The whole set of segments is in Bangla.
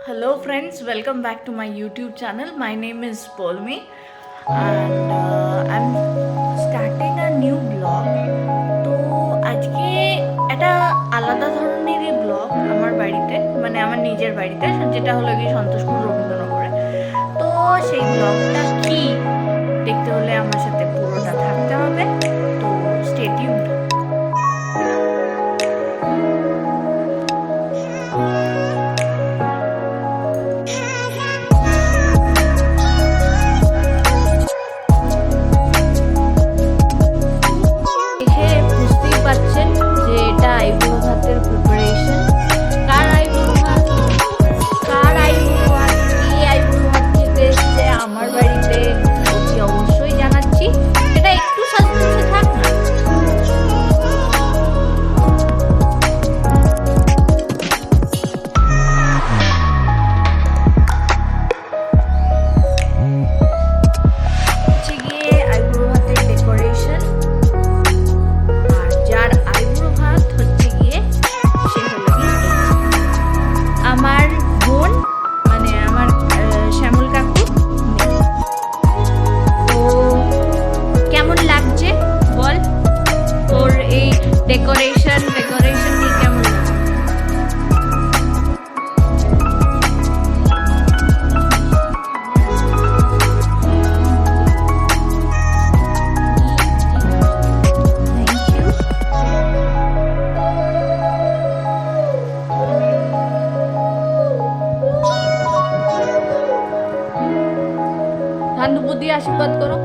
Hello friends, welcome back to my YouTube channel. My name is Polmi and I'm starting a new blog. তো আজকে একটা আলাদা ধরনেরই ব্লগ আমার বাড়িতে, মানে আমার নিজের বাড়িতে, যেটা হলো কি সন্তোষপুর রবীন্দ্রনগরে। তো সেই ব্লগটা কি দেখতে হলে আমার সাথে পুরোটা থাকতে হবে। তো স্টে টিউনড। ডেকোরেশন নিয়ে কেমন ধান দুপুর দিয়ে আশীর্বাদ করো।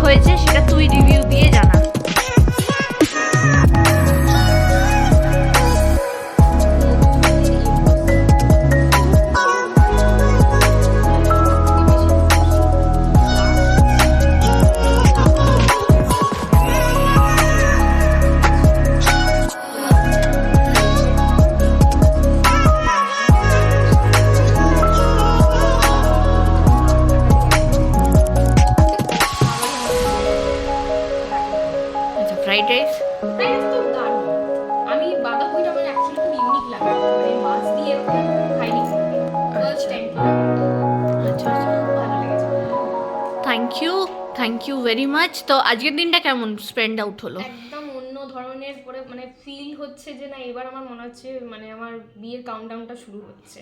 হয়েছে সেটা তুই রিভিউ দিয়ে জানা। ফ্রাইড রাইস তো দারুণ। আমি বাঁধাকপিটা আমার অ্যাকচুয়ালি খুব ইউনিক লাগে, মানে মাছ দিয়ে খাইনি ফার্স্ট টাইম। আচ্ছা আচ্ছা, ভালো লেগেছে। Thank you very much. তো আজকের দিনটা কেমন স্পেন্ড আউট হলো? একদম অন্য ধরনের করে মানে ফিল হচ্ছে যে না, এবার আমার মনে হচ্ছে মানে আমার বিয়ের কাউন্টডাউনটা শুরু হচ্ছে।